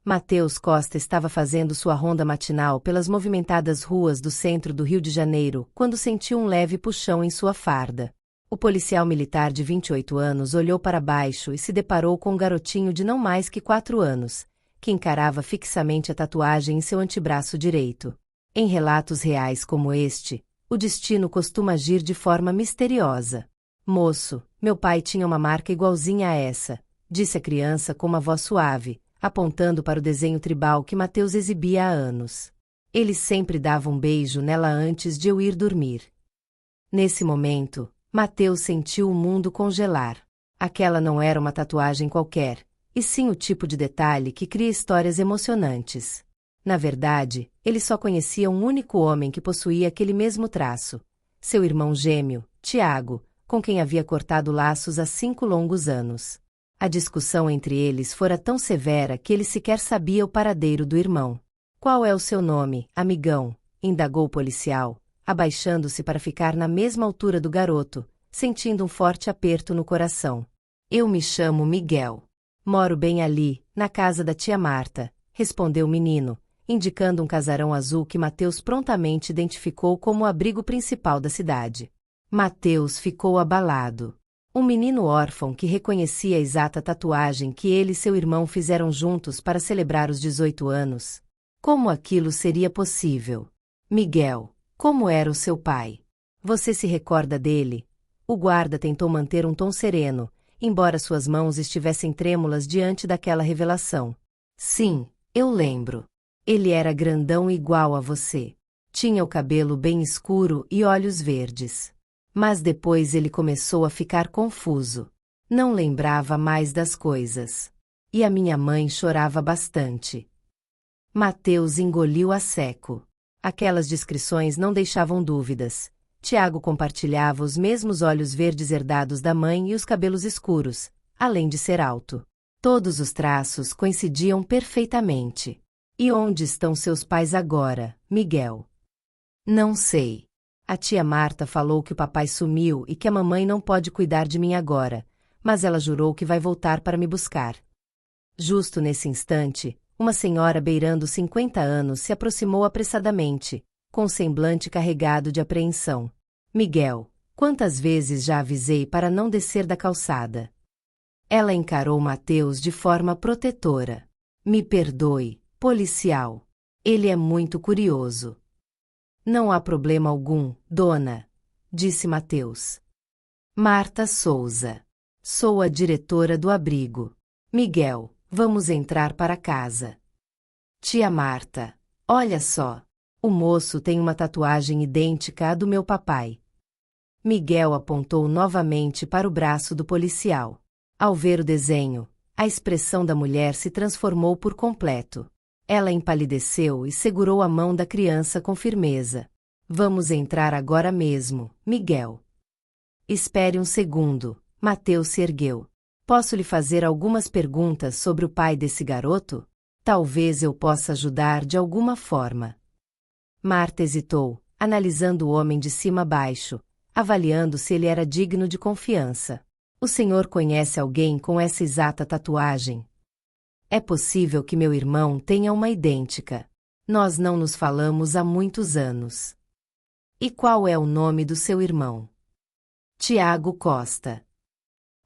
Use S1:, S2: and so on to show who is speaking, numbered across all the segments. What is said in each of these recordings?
S1: Matheus Costa estava fazendo sua ronda matinal pelas movimentadas ruas do centro do Rio de Janeiro, quando sentiu um leve puxão em sua farda. O policial militar de 28 anos olhou para baixo e se deparou com um garotinho de não mais que 4 anos, que encarava fixamente a tatuagem em seu antebraço direito. Em relatos reais como este, o destino costuma agir de forma misteriosa. "Moço, meu pai tinha uma marca igualzinha a essa", disse a criança com uma voz suave, apontando para o desenho tribal que Matheus exibia há anos. "Ele sempre dava um beijo nela antes de eu ir dormir." Nesse momento, Matheus sentiu o mundo congelar. Aquela não era uma tatuagem qualquer, e sim o tipo de detalhe que cria histórias emocionantes. Na verdade, ele só conhecia um único homem que possuía aquele mesmo traço: seu irmão gêmeo, Tiago, com quem havia cortado laços há 5 longos anos. A discussão entre eles fora tão severa que ele sequer sabia o paradeiro do irmão. "Qual é o seu nome, amigão?", indagou o policial, abaixando-se para ficar na mesma altura do garoto, sentindo um forte aperto no coração. "Eu me chamo Miguel. Moro bem ali, na casa da tia Marta", respondeu o menino, indicando um casarão azul que Matheus prontamente identificou como o abrigo principal da cidade. Matheus ficou abalado. Um menino órfão que reconhecia a exata tatuagem que ele e seu irmão fizeram juntos para celebrar os 18 anos. Como aquilo seria possível? "Miguel, como era o seu pai? Você se recorda dele?" O guarda tentou manter um tom sereno, embora suas mãos estivessem trêmulas diante daquela revelação. "Sim, eu lembro. Ele era grandão igual a você. Tinha o cabelo bem escuro e olhos verdes. Mas depois ele começou a ficar confuso. Não lembrava mais das coisas. E a minha mãe chorava bastante." Matheus engoliu a seco. Aquelas descrições não deixavam dúvidas. Tiago compartilhava os mesmos olhos verdes herdados da mãe e os cabelos escuros, além de ser alto. Todos os traços coincidiam perfeitamente. "E onde estão seus pais agora, Miguel?" "Não sei. A tia Marta falou que o papai sumiu e que a mamãe não pode cuidar de mim agora, mas ela jurou que vai voltar para me buscar." Justo nesse instante, uma senhora beirando 50 anos se aproximou apressadamente, com um semblante carregado de apreensão. "Miguel, quantas vezes já avisei para não descer da calçada?" Ela encarou Matheus de forma protetora. "Me perdoe, policial. Ele é muito curioso." "Não há problema algum, dona", disse Matheus. "Marta Souza. Sou a diretora do abrigo. Miguel, vamos entrar para casa." "Tia Marta, olha só. O moço tem uma tatuagem idêntica à do meu papai." Miguel apontou novamente para o braço do policial. Ao ver o desenho, a expressão da mulher se transformou por completo. Ela empalideceu e segurou a mão da criança com firmeza. "Vamos entrar agora mesmo, Miguel." "Espere um segundo." Matheus se ergueu. "Posso lhe fazer algumas perguntas sobre o pai desse garoto? Talvez eu possa ajudar de alguma forma." Marta hesitou, analisando o homem de cima a baixo, avaliando se ele era digno de confiança. "O senhor conhece alguém com essa exata tatuagem?" "É possível que meu irmão tenha uma idêntica. Nós não nos falamos há muitos anos." "E qual é o nome do seu irmão?" "Tiago Costa."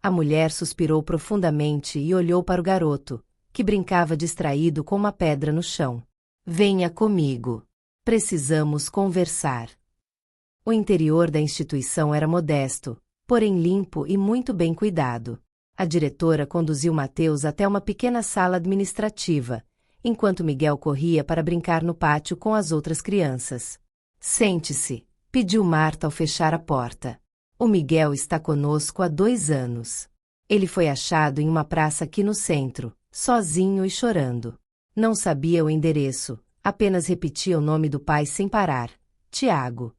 S1: A mulher suspirou profundamente e olhou para o garoto, que brincava distraído com uma pedra no chão. "Venha comigo. Precisamos conversar." O interior da instituição era modesto, porém limpo e muito bem cuidado. A diretora conduziu Matheus até uma pequena sala administrativa, enquanto Miguel corria para brincar no pátio com as outras crianças. "Sente-se", pediu Marta ao fechar a porta. "O Miguel está conosco há 2 anos. Ele foi achado em uma praça aqui no centro, sozinho e chorando. Não sabia o endereço, apenas repetia o nome do pai sem parar: Tiago."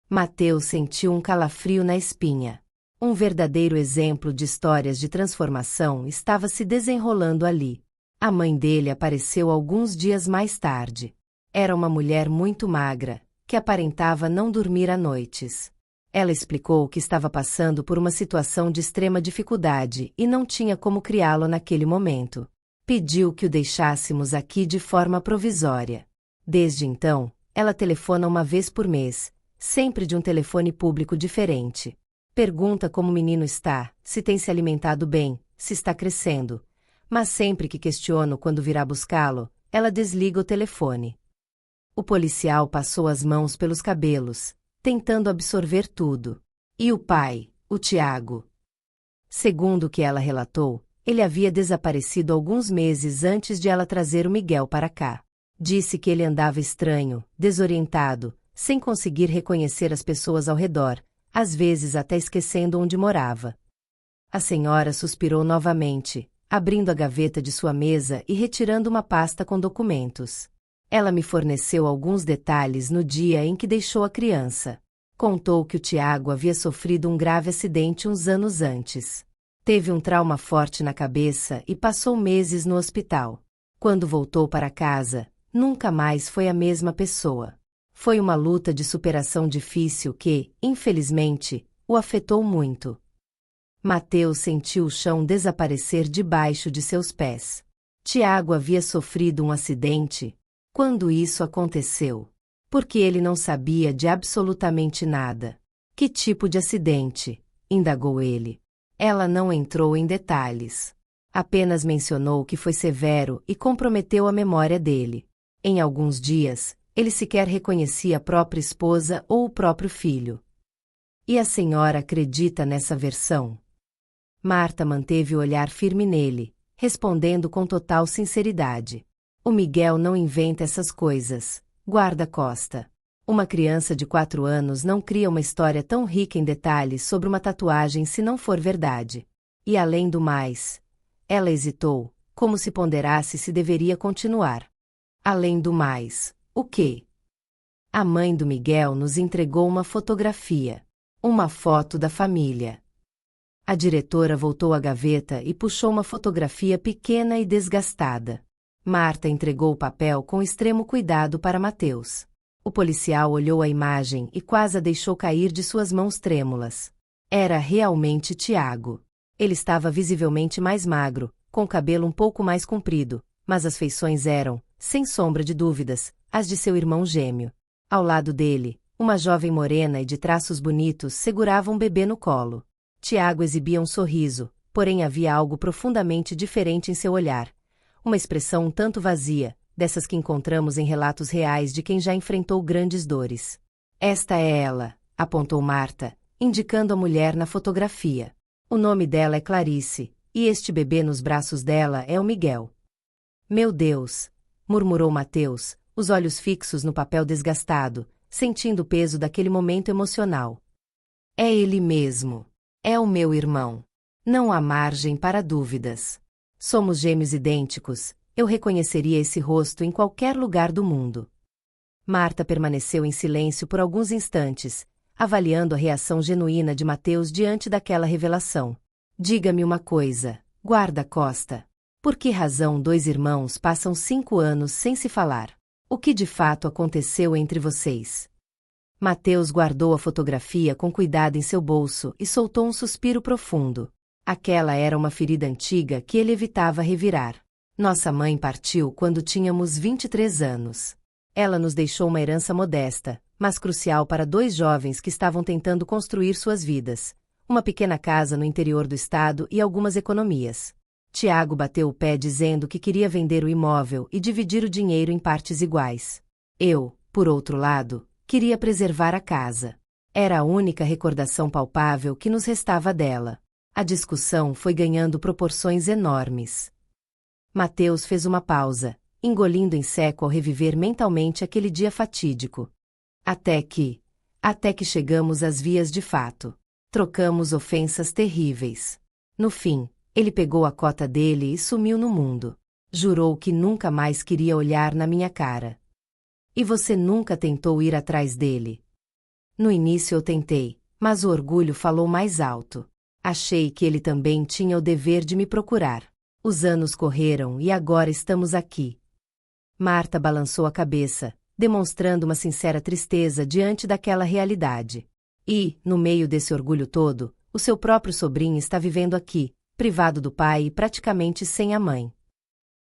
S1: Matheus sentiu um calafrio na espinha. Um verdadeiro exemplo de histórias de transformação estava se desenrolando ali. A mãe dele apareceu alguns dias mais tarde. Era uma mulher muito magra, que aparentava não dormir à noites. Ela explicou que estava passando por uma situação de extrema dificuldade e não tinha como criá-lo naquele momento. Pediu que o deixássemos aqui de forma provisória. Desde então, ela telefona uma vez por mês, sempre de um telefone público diferente. Pergunta como o menino está, se tem se alimentado bem, se está crescendo. Mas sempre que questiono quando virá buscá-lo, ela desliga o telefone. O policial passou as mãos pelos cabelos, tentando absorver tudo. E o pai, o Tiago? Segundo o que ela relatou, ele havia desaparecido alguns meses antes de ela trazer o Miguel para cá. Disse que ele andava estranho, desorientado, sem conseguir reconhecer as pessoas ao redor, às vezes até esquecendo onde morava. A senhora suspirou novamente, abrindo a gaveta de sua mesa e retirando uma pasta com documentos. Ela me forneceu alguns detalhes no dia em que deixou a criança. Contou que o Tiago havia sofrido um grave acidente uns anos antes. Teve um trauma forte na cabeça e passou meses no hospital. Quando voltou para casa, nunca mais foi a mesma pessoa. Foi uma luta de superação difícil que, infelizmente, o afetou muito. Mateus sentiu o chão desaparecer debaixo de seus pés. Tiago havia sofrido um acidente. Quando isso aconteceu? Porque ele não sabia de absolutamente nada. Que tipo de acidente? Indagou ele. Ela não entrou em detalhes. Apenas mencionou que foi severo e comprometeu a memória dele. Em alguns dias, ele sequer reconhecia a própria esposa ou o próprio filho. E a senhora acredita nessa versão? Marta manteve o olhar firme nele, respondendo com total sinceridade. O Miguel não inventa essas coisas, guarda-costa. Uma criança de 4 anos não cria uma história tão rica em detalhes sobre uma tatuagem se não for verdade. E além do mais, ela hesitou, como se ponderasse se deveria continuar. Além do mais, o quê? A mãe do Miguel nos entregou uma fotografia. Uma foto da família. A diretora voltou à gaveta e puxou uma fotografia pequena e desgastada. Marta entregou o papel com extremo cuidado para Mateus. O policial olhou a imagem e quase a deixou cair de suas mãos trêmulas. Era realmente Tiago. Ele estava visivelmente mais magro, com o cabelo um pouco mais comprido, mas as feições eram, sem sombra de dúvidas, as de seu irmão gêmeo. Ao lado dele, uma jovem morena e de traços bonitos segurava um bebê no colo. Tiago exibia um sorriso, porém havia algo profundamente diferente em seu olhar. Uma expressão um tanto vazia, dessas que encontramos em relatos reais de quem já enfrentou grandes dores. Esta é ela, apontou Marta, indicando a mulher na fotografia. O nome dela é Clarice, e este bebê nos braços dela é o Miguel. Meu Deus! Murmurou Mateus, os olhos fixos no papel desgastado, sentindo o peso daquele momento emocional. É ele mesmo. É o meu irmão. Não há margem para dúvidas. Somos gêmeos idênticos. Eu reconheceria esse rosto em qualquer lugar do mundo. Marta permaneceu em silêncio por alguns instantes, avaliando a reação genuína de Mateus diante daquela revelação. Diga-me uma coisa, guarda-costa. Por que razão 2 irmãos passam 5 anos sem se falar? O que de fato aconteceu entre vocês? Mateus guardou a fotografia com cuidado em seu bolso e soltou um suspiro profundo. Aquela era uma ferida antiga que ele evitava revirar. Nossa mãe partiu quando tínhamos 23 anos. Ela nos deixou uma herança modesta, mas crucial para 2 jovens que estavam tentando construir suas vidas. Uma pequena casa no interior do estado e algumas economias. Tiago bateu o pé dizendo que queria vender o imóvel e dividir o dinheiro em partes iguais. Eu, por outro lado, queria preservar a casa. Era a única recordação palpável que nos restava dela. A discussão foi ganhando proporções enormes. Mateus fez uma pausa, engolindo em seco ao reviver mentalmente aquele dia fatídico. Até que chegamos às vias de fato. Trocamos ofensas terríveis. No fim, ele pegou a cota dele e sumiu no mundo. Jurou que nunca mais queria olhar na minha cara. E você nunca tentou ir atrás dele? No início eu tentei, mas o orgulho falou mais alto. Achei que ele também tinha o dever de me procurar. Os anos correram e agora estamos aqui. Marta balançou a cabeça, demonstrando uma sincera tristeza diante daquela realidade. E, no meio desse orgulho todo, o seu próprio sobrinho está vivendo aqui, privado do pai e praticamente sem a mãe.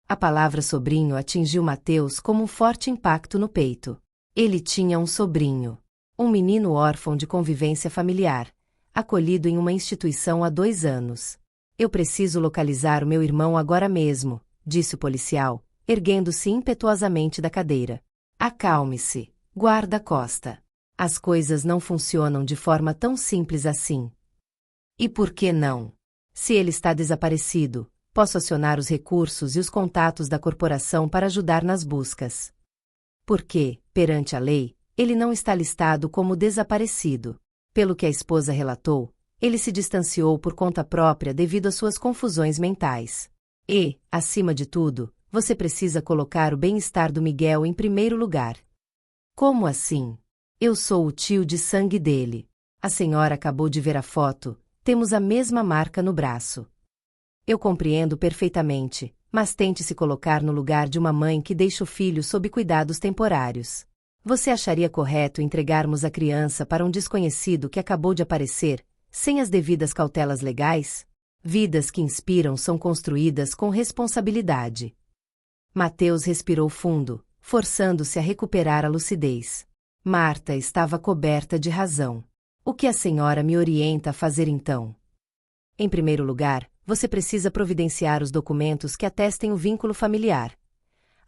S1: A palavra sobrinho atingiu Mateus como um forte impacto no peito. Ele tinha um sobrinho. Um menino órfão de convivência familiar, acolhido em uma instituição há 2 anos. Eu preciso localizar o meu irmão agora mesmo, disse o policial, erguendo-se impetuosamente da cadeira. Acalme-se, guarda-costa. As coisas não funcionam de forma tão simples assim. E por que não? Se ele está desaparecido, posso acionar os recursos e os contatos da corporação para ajudar nas buscas. Porque, perante a lei, ele não está listado como desaparecido. Pelo que a esposa relatou, ele se distanciou por conta própria devido às suas confusões mentais. E, acima de tudo, você precisa colocar o bem-estar do Miguel em primeiro lugar. Como assim? Eu sou o tio de sangue dele. A senhora acabou de ver a foto, temos a mesma marca no braço. Eu compreendo perfeitamente, mas tente se colocar no lugar de uma mãe que deixa o filho sob cuidados temporários. Você acharia correto entregarmos a criança para um desconhecido que acabou de aparecer, sem as devidas cautelas legais? Vidas que inspiram são construídas com responsabilidade. Mateus respirou fundo, forçando-se a recuperar a lucidez. Marta estava coberta de razão. O que a senhora me orienta a fazer então? Em primeiro lugar, você precisa providenciar os documentos que atestem o vínculo familiar.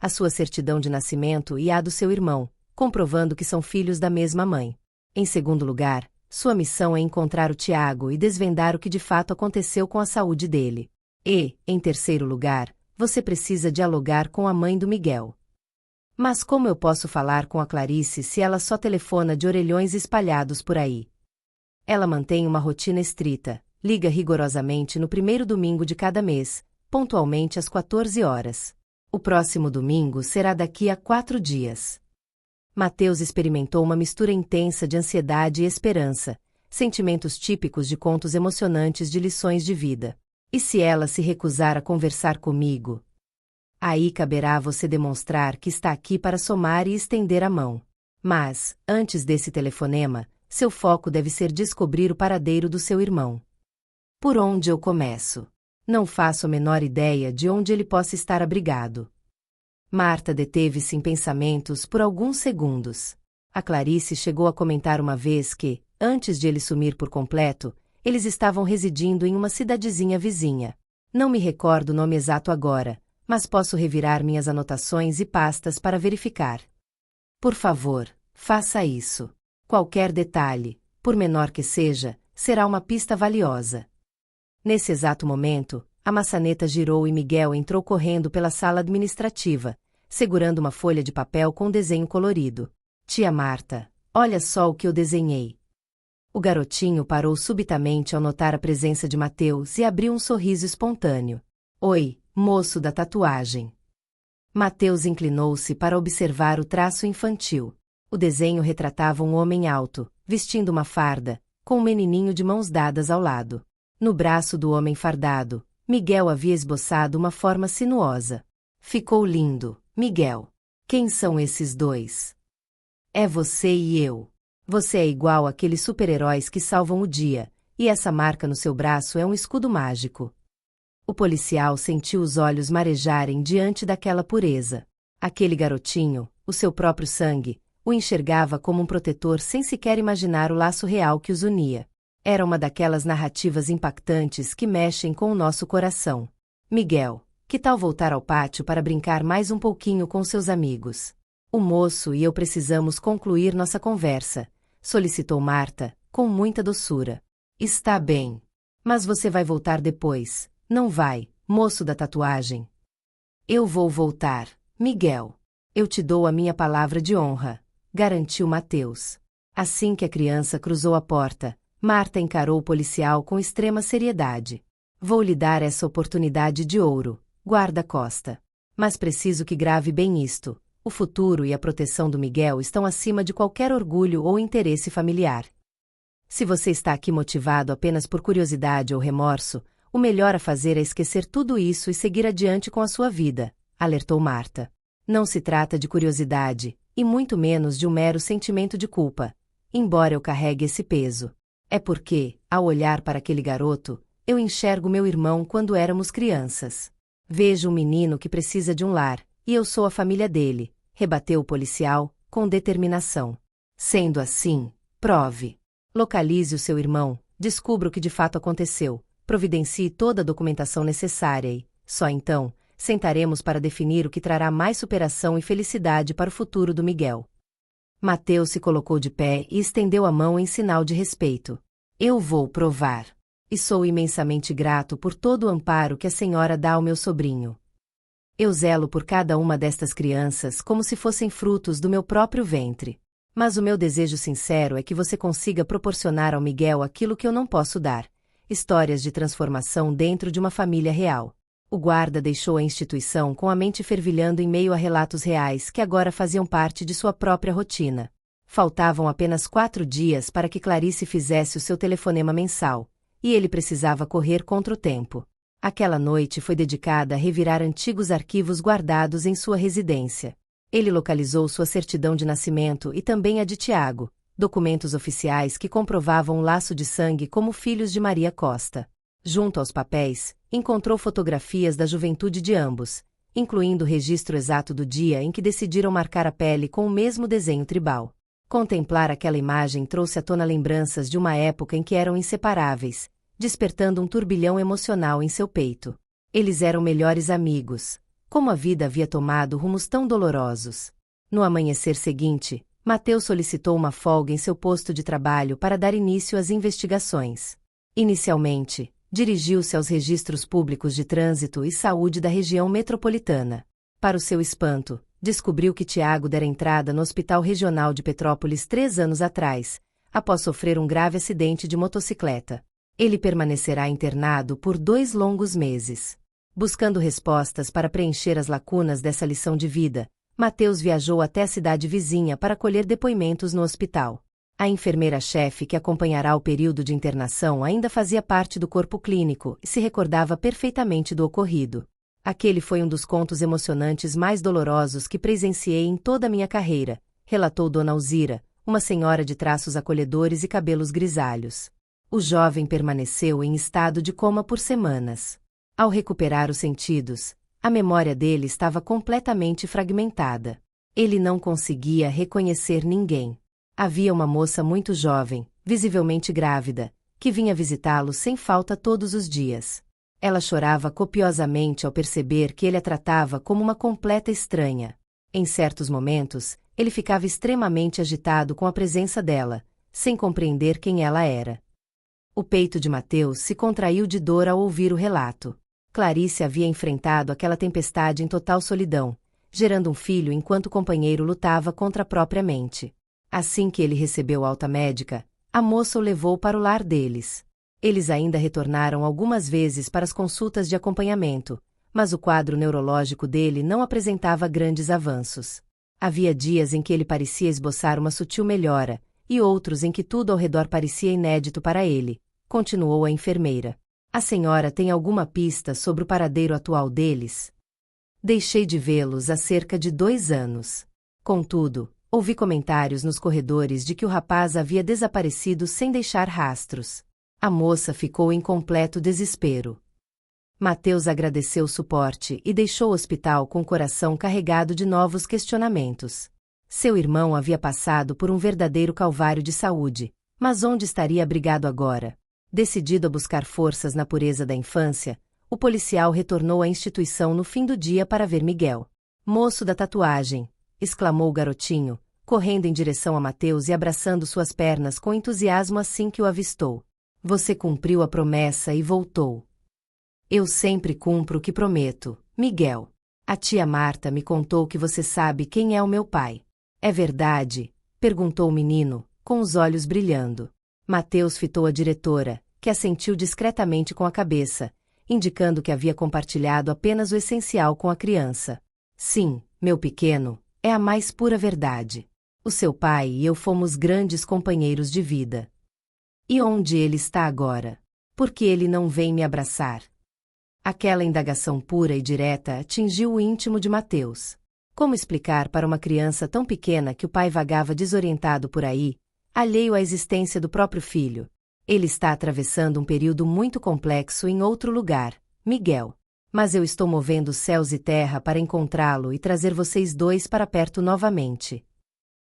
S1: A sua certidão de nascimento e a do seu irmão, comprovando que são filhos da mesma mãe. Em segundo lugar, sua missão é encontrar o Tiago e desvendar o que de fato aconteceu com a saúde dele. E, em terceiro lugar, você precisa dialogar com a mãe do Miguel. Mas como eu posso falar com a Clarice se ela só telefona de orelhões espalhados por aí? Ela mantém uma rotina estrita, liga rigorosamente no primeiro domingo de cada mês, pontualmente às 14 horas. O próximo domingo será daqui a 4 dias. Mateus experimentou uma mistura intensa de ansiedade e esperança, sentimentos típicos de contos emocionantes de lições de vida. E se ela se recusar a conversar comigo? Aí caberá a você demonstrar que está aqui para somar e estender a mão. Mas, antes desse telefonema, seu foco deve ser descobrir o paradeiro do seu irmão. Por onde eu começo? Não faço a menor ideia de onde ele possa estar abrigado. Marta deteve-se em pensamentos por alguns segundos. A Clarice chegou a comentar uma vez que, antes de ele sumir por completo, eles estavam residindo em uma cidadezinha vizinha. Não me recordo o nome exato agora, mas posso revirar minhas anotações e pastas para verificar. Por favor, faça isso. Qualquer detalhe, por menor que seja, será uma pista valiosa. Nesse exato momento, a maçaneta girou e Miguel entrou correndo pela sala administrativa, segurando uma folha de papel com desenho colorido. Tia Marta, olha só o que eu desenhei. O garotinho parou subitamente ao notar a presença de Mateus e abriu um sorriso espontâneo. Oi, moço da tatuagem. Mateus inclinou-se para observar o traço infantil. O desenho retratava um homem alto, vestindo uma farda, com um menininho de mãos dadas ao lado. No braço do homem fardado, Miguel havia esboçado uma forma sinuosa. Ficou lindo, Miguel. Quem são esses dois? É você e eu. Você é igual àqueles super-heróis que salvam o dia, e essa marca no seu braço é um escudo mágico. O policial sentiu os olhos marejarem diante daquela pureza. Aquele garotinho, o seu próprio sangue, o enxergava como um protetor sem sequer imaginar o laço real que os unia. Era uma daquelas narrativas impactantes que mexem com o nosso coração. Miguel, que tal voltar ao pátio para brincar mais um pouquinho com seus amigos? O moço e eu precisamos concluir nossa conversa, solicitou Marta, com muita doçura. Está bem. Mas você vai voltar depois, não vai, moço da tatuagem? Eu vou voltar, Miguel. Eu te dou a minha palavra de honra, garantiu Mateus. Assim que a criança cruzou a porta, Marta encarou o policial com extrema seriedade. Vou lhe dar essa oportunidade de ouro, guarda-costa. Mas preciso que grave bem isto. O futuro e a proteção do Miguel estão acima de qualquer orgulho ou interesse familiar. Se você está aqui motivado apenas por curiosidade ou remorso, o melhor a fazer é esquecer tudo isso e seguir adiante com a sua vida, alertou Marta. Não se trata de curiosidade, e muito menos de um mero sentimento de culpa, embora eu carregue esse peso. É porque, ao olhar para aquele garoto, eu enxergo meu irmão quando éramos crianças. Vejo um menino que precisa de um lar, e eu sou a família dele, rebateu o policial, com determinação. Sendo assim, prove. Localize o seu irmão, descubra o que de fato aconteceu, providencie toda a documentação necessária e, só então, sentaremos para definir o que trará mais superação e felicidade para o futuro do Miguel. Mateus se colocou de pé e estendeu a mão em sinal de respeito. Eu vou provar. E sou imensamente grato por todo o amparo que a senhora dá ao meu sobrinho. Eu zelo por cada uma destas crianças como se fossem frutos do meu próprio ventre. Mas o meu desejo sincero é que você consiga proporcionar ao Miguel aquilo que eu não posso dar: histórias de transformação dentro de uma família real. O guarda deixou a instituição com a mente fervilhando em meio a relatos reais que agora faziam parte de sua própria rotina. Faltavam apenas 4 dias para que Clarice fizesse o seu telefonema mensal, e ele precisava correr contra o tempo. Aquela noite foi dedicada a revirar antigos arquivos guardados em sua residência. Ele localizou sua certidão de nascimento e também a de Tiago, documentos oficiais que comprovavam um laço de sangue como filhos de Maria Costa. Junto aos papéis, encontrou fotografias da juventude de ambos, incluindo o registro exato do dia em que decidiram marcar a pele com o mesmo desenho tribal. Contemplar aquela imagem trouxe à tona lembranças de uma época em que eram inseparáveis, despertando um turbilhão emocional em seu peito. Eles eram melhores amigos. Como a vida havia tomado rumos tão dolorosos. No amanhecer seguinte, Mateus solicitou uma folga em seu posto de trabalho para dar início às investigações. Inicialmente, dirigiu-se aos registros públicos de trânsito e saúde da região metropolitana. Para o seu espanto, descobriu que Tiago dera entrada no Hospital Regional de Petrópolis 3 anos atrás, após sofrer um grave acidente de motocicleta. Ele permanecerá internado por 2 longos meses. Buscando respostas para preencher as lacunas dessa lição de vida, Mateus viajou até a cidade vizinha para colher depoimentos no hospital. A enfermeira-chefe que acompanhará o período de internação ainda fazia parte do corpo clínico e se recordava perfeitamente do ocorrido. Aquele foi um dos contos emocionantes mais dolorosos que presenciei em toda a minha carreira, relatou Dona Alzira, uma senhora de traços acolhedores e cabelos grisalhos. O jovem permaneceu em estado de coma por semanas. Ao recuperar os sentidos, a memória dele estava completamente fragmentada. Ele não conseguia reconhecer ninguém. Havia uma moça muito jovem, visivelmente grávida, que vinha visitá-lo sem falta todos os dias. Ela chorava copiosamente ao perceber que ele a tratava como uma completa estranha. Em certos momentos, ele ficava extremamente agitado com a presença dela, sem compreender quem ela era. O peito de Mateus se contraiu de dor ao ouvir o relato. Clarice havia enfrentado aquela tempestade em total solidão, gerando um filho enquanto o companheiro lutava contra a própria mente. Assim que ele recebeu alta médica, a moça o levou para o lar deles. Eles ainda retornaram algumas vezes para as consultas de acompanhamento, mas o quadro neurológico dele não apresentava grandes avanços. Havia dias em que ele parecia esboçar uma sutil melhora, e outros em que tudo ao redor parecia inédito para ele, continuou a enfermeira. A senhora tem alguma pista sobre o paradeiro atual deles? Deixei de vê-los há cerca de 2 anos. Contudo, ouvi comentários nos corredores de que o rapaz havia desaparecido sem deixar rastros. A moça ficou em completo desespero. Mateus agradeceu o suporte e deixou o hospital com o coração carregado de novos questionamentos. Seu irmão havia passado por um verdadeiro calvário de saúde, mas onde estaria abrigado agora? Decidido a buscar forças na pureza da infância, o policial retornou à instituição no fim do dia para ver Miguel. Moço da tatuagem, exclamou o garotinho, correndo em direção a Mateus e abraçando suas pernas com entusiasmo assim que o avistou. Você cumpriu a promessa e voltou. Eu sempre cumpro o que prometo, Miguel. A tia Marta me contou que você sabe quem é o meu pai. É verdade? Perguntou o menino, com os olhos brilhando. Mateus fitou a diretora, que assentiu discretamente com a cabeça, indicando que havia compartilhado apenas o essencial com a criança. Sim, meu pequeno, é a mais pura verdade. O seu pai e eu fomos grandes companheiros de vida. E onde ele está agora? Por que ele não vem me abraçar? Aquela indagação pura e direta atingiu o íntimo de Mateus. Como explicar para uma criança tão pequena que o pai vagava desorientado por aí, alheio à existência do próprio filho? Ele está atravessando um período muito complexo em outro lugar, Miguel. Mas eu estou movendo céus e terra para encontrá-lo e trazer vocês dois para perto novamente.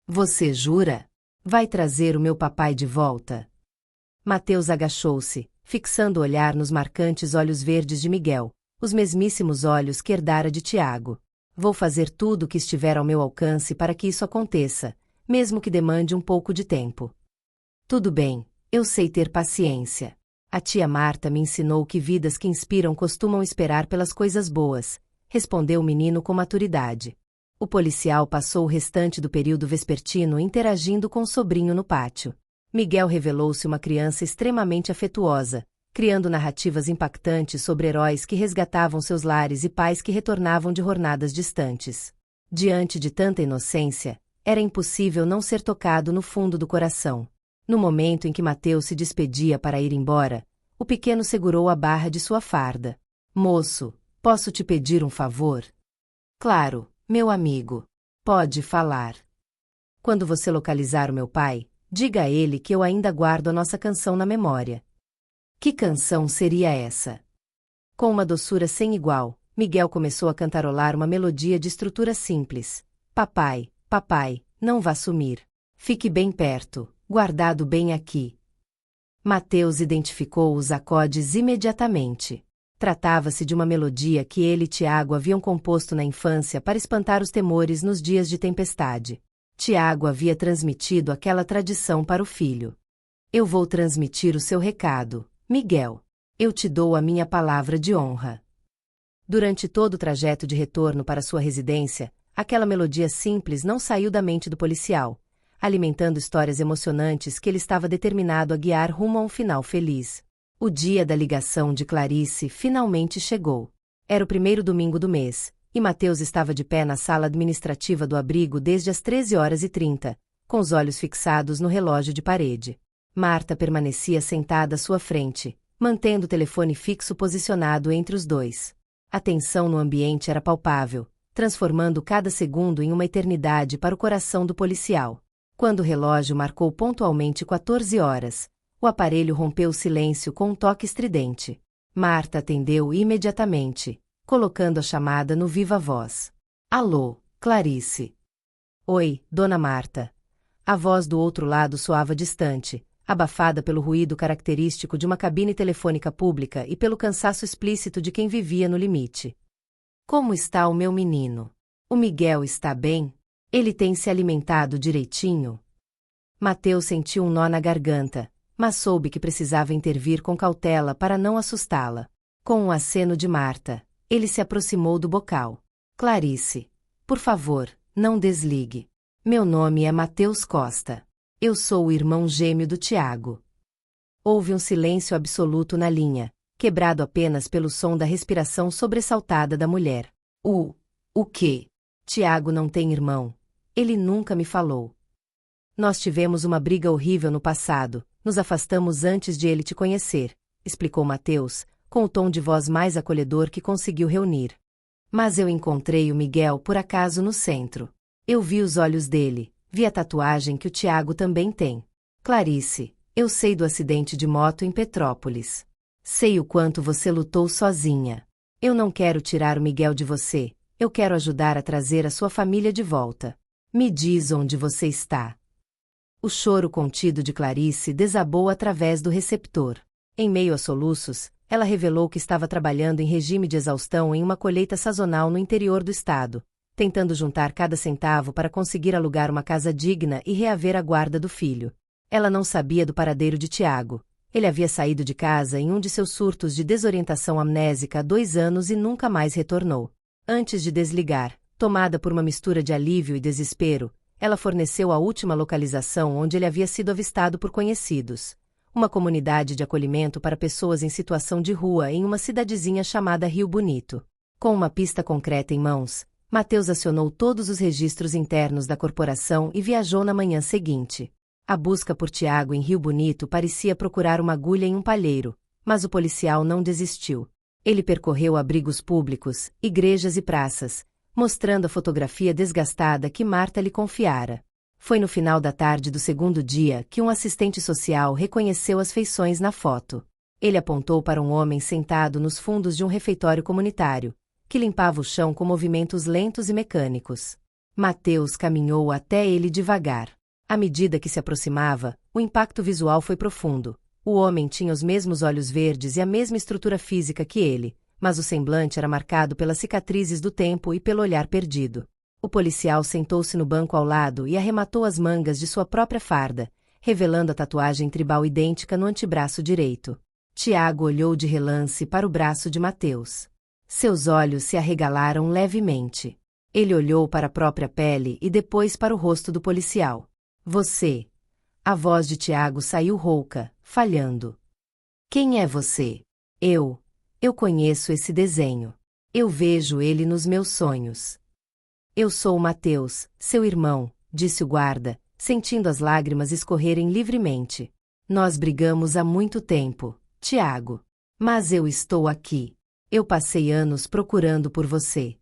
S1: Você jura? Vai trazer o meu papai de volta? Mateus agachou-se, fixando o olhar nos marcantes olhos verdes de Miguel, os mesmíssimos olhos que herdara de Tiago. Vou fazer tudo o que estiver ao meu alcance para que isso aconteça, mesmo que demande um pouco de tempo. Tudo bem, eu sei ter paciência. A tia Marta me ensinou que vidas que inspiram costumam esperar pelas coisas boas, respondeu o menino com maturidade. O policial passou o restante do período vespertino interagindo com o sobrinho no pátio. Miguel revelou-se uma criança extremamente afetuosa, criando narrativas impactantes sobre heróis que resgatavam seus lares e pais que retornavam de jornadas distantes. Diante de tanta inocência, era impossível não ser tocado no fundo do coração. No momento em que Mateus se despedia para ir embora, o pequeno segurou a barra de sua farda. Moço, posso te pedir um favor? Claro, meu amigo. Pode falar. Quando você localizar o meu pai, diga a ele que eu ainda guardo a nossa canção na memória. Que canção seria essa? Com uma doçura sem igual, Miguel começou a cantarolar uma melodia de estrutura simples. Papai, papai, não vá sumir. Fique bem perto, guardado bem aqui. Mateus identificou os acordes imediatamente. Tratava-se de uma melodia que ele e Tiago haviam composto na infância para espantar os temores nos dias de tempestade. Tiago havia transmitido aquela tradição para o filho. Eu vou transmitir o seu recado, Miguel. Eu te dou a minha palavra de honra. Durante todo o trajeto de retorno para sua residência, aquela melodia simples não saiu da mente do policial, alimentando histórias emocionantes que ele estava determinado a guiar rumo a um final feliz. O dia da ligação de Clarice finalmente chegou. Era o primeiro domingo do mês, e Mateus estava de pé na sala administrativa do abrigo desde as 13h30, com os olhos fixados no relógio de parede. Marta permanecia sentada à sua frente, mantendo o telefone fixo posicionado entre os dois. A tensão no ambiente era palpável, transformando cada segundo em uma eternidade para o coração do policial. Quando o relógio marcou pontualmente 14 horas, o aparelho rompeu o silêncio com um toque estridente. Marta atendeu imediatamente, colocando a chamada no viva voz. Alô, Clarice. Oi, dona Marta. A voz do outro lado soava distante, abafada pelo ruído característico de uma cabine telefônica pública e pelo cansaço explícito de quem vivia no limite. Como está o meu menino? O Miguel está bem? Ele tem se alimentado direitinho? Mateus sentiu um nó na garganta, mas soube que precisava intervir com cautela para não assustá-la. Com um aceno de Marta, ele se aproximou do bocal. Clarice, por favor, não desligue. Meu nome é Mateus Costa. Eu sou o irmão gêmeo do Tiago. Houve um silêncio absoluto na linha, quebrado apenas pelo som da respiração sobressaltada da mulher. O quê? Tiago não tem irmão. Ele nunca me falou. Nós tivemos uma briga horrível no passado, nos afastamos antes de ele te conhecer, explicou Mateus, com o tom de voz mais acolhedor que conseguiu reunir. Mas eu encontrei o Miguel por acaso no centro. Eu vi os olhos dele, vi a tatuagem que o Tiago também tem. Clarice, eu sei do acidente de moto em Petrópolis. Sei o quanto você lutou sozinha. Eu não quero tirar o Miguel de você, eu quero ajudar a trazer a sua família de volta. Me diz onde você está. O choro contido de Clarice desabou através do receptor. Em meio a soluços, ela revelou que estava trabalhando em regime de exaustão em uma colheita sazonal no interior do estado, tentando juntar cada centavo para conseguir alugar uma casa digna e reaver a guarda do filho. Ela não sabia do paradeiro de Tiago. Ele havia saído de casa em um de seus surtos de desorientação amnésica há 2 anos e nunca mais retornou. Antes de desligar, tomada por uma mistura de alívio e desespero, ela forneceu a última localização onde ele havia sido avistado por conhecidos. Uma comunidade de acolhimento para pessoas em situação de rua em uma cidadezinha chamada Rio Bonito. Com uma pista concreta em mãos, Mateus acionou todos os registros internos da corporação e viajou na manhã seguinte. A busca por Tiago em Rio Bonito parecia procurar uma agulha em um palheiro, mas o policial não desistiu. Ele percorreu abrigos públicos, igrejas e praças, mostrando a fotografia desgastada que Marta lhe confiara. Foi no final da tarde do segundo dia que um assistente social reconheceu as feições na foto. Ele apontou para um homem sentado nos fundos de um refeitório comunitário, que limpava o chão com movimentos lentos e mecânicos. Mateus caminhou até ele devagar. À medida que se aproximava, o impacto visual foi profundo. O homem tinha os mesmos olhos verdes e a mesma estrutura física que ele, mas o semblante era marcado pelas cicatrizes do tempo e pelo olhar perdido. O policial sentou-se no banco ao lado e arrematou as mangas de sua própria farda, revelando a tatuagem tribal idêntica no antebraço direito. Tiago olhou de relance para o braço de Mateus. Seus olhos se arregalaram levemente. Ele olhou para a própria pele e depois para o rosto do policial. Você. A voz de Tiago saiu rouca, falhando. Quem é você? Eu conheço esse desenho. Eu vejo ele nos meus sonhos. Eu sou Mateus, seu irmão, disse o guarda, sentindo as lágrimas escorrerem livremente. Nós brigamos há muito tempo, Tiago. Mas eu estou aqui. Eu passei anos procurando por você.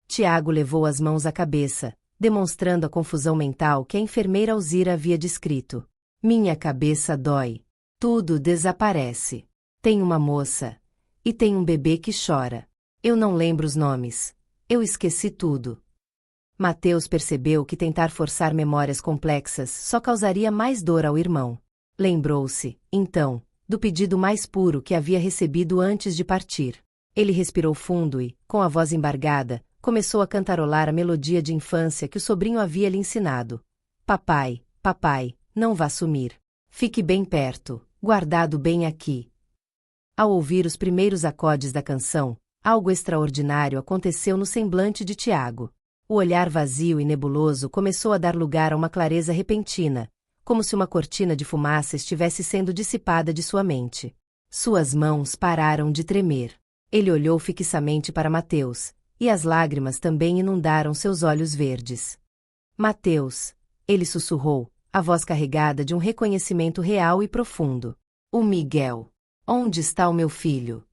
S1: Tiago levou as mãos à cabeça, demonstrando a confusão mental que a enfermeira Alzira havia descrito. Minha cabeça dói. Tudo desaparece. Tem uma moça. E tem um bebê que chora. Eu não lembro os nomes. Eu esqueci tudo. Mateus percebeu que tentar forçar memórias complexas só causaria mais dor ao irmão. Lembrou-se, então, do pedido mais puro que havia recebido antes de partir. Ele respirou fundo e, com a voz embargada, começou a cantarolar a melodia de infância que o sobrinho havia lhe ensinado. Papai, papai, não vá sumir. Fique bem perto, guardado bem aqui. Ao ouvir os primeiros acordes da canção, algo extraordinário aconteceu no semblante de Tiago. O olhar vazio e nebuloso começou a dar lugar a uma clareza repentina, como se uma cortina de fumaça estivesse sendo dissipada de sua mente. Suas mãos pararam de tremer. Ele olhou fixamente para Mateus, e as lágrimas também inundaram seus olhos verdes. Mateus, ele sussurrou, a voz carregada de um reconhecimento real e profundo. O Miguel. Onde está o meu filho?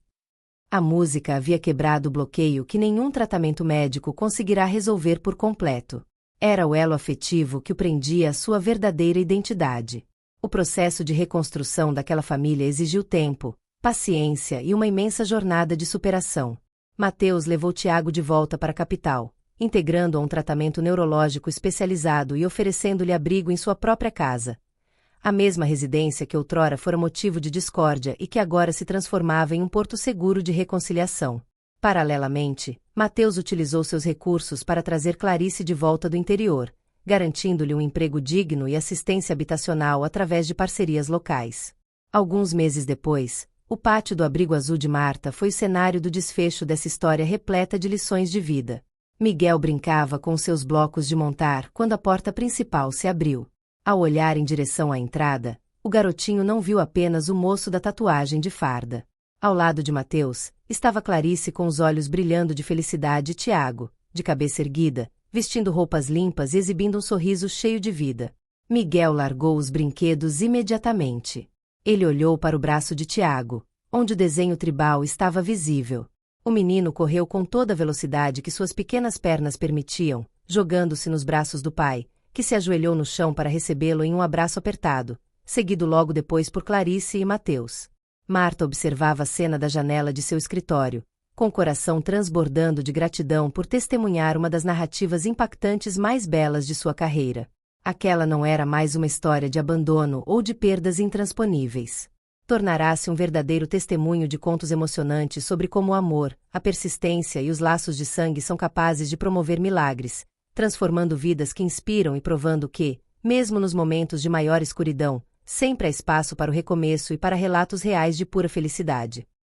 S1: A música havia quebrado o bloqueio que nenhum tratamento médico conseguirá resolver por completo. Era o elo afetivo que o prendia à sua verdadeira identidade. O processo de reconstrução daquela família exigiu tempo, paciência e uma imensa jornada de superação. Mateus levou Tiago de volta para a capital, integrando-o a um tratamento neurológico especializado e oferecendo-lhe abrigo em sua própria casa. A mesma residência que outrora fora motivo de discórdia e que agora se transformava em um porto seguro de reconciliação. Paralelamente, Mateus utilizou seus recursos para trazer Clarice de volta do interior, garantindo-lhe um emprego digno e assistência habitacional através de parcerias locais. Alguns meses depois, o pátio do Abrigo Azul de Marta foi o cenário do desfecho dessa história repleta de lições de vida. Miguel brincava com seus blocos de montar quando a porta principal se abriu. Ao olhar em direção à entrada, o garotinho não viu apenas o moço da tatuagem de farda. Ao lado de Mateus, estava Clarice com os olhos brilhando de felicidade e Tiago, de cabeça erguida, vestindo roupas limpas e exibindo um sorriso cheio de vida. Miguel largou os brinquedos imediatamente. Ele olhou para o braço de Tiago, onde o desenho tribal estava visível. O menino correu com toda a velocidade que suas pequenas pernas permitiam, jogando-se nos braços do pai, que se ajoelhou no chão para recebê-lo em um abraço apertado, seguido logo depois por Clarice e Mateus. Marta observava a cena da janela de seu escritório, com o coração transbordando de gratidão por testemunhar uma das narrativas impactantes mais belas de sua carreira. Aquela não era mais uma história de abandono ou de perdas intransponíveis. Tornará-se um verdadeiro testemunho de contos emocionantes sobre como o amor, a persistência e os laços de sangue são capazes de promover milagres, transformando vidas que inspiram e provando que, mesmo nos momentos de maior escuridão, sempre há espaço para o recomeço e para relatos reais de pura felicidade.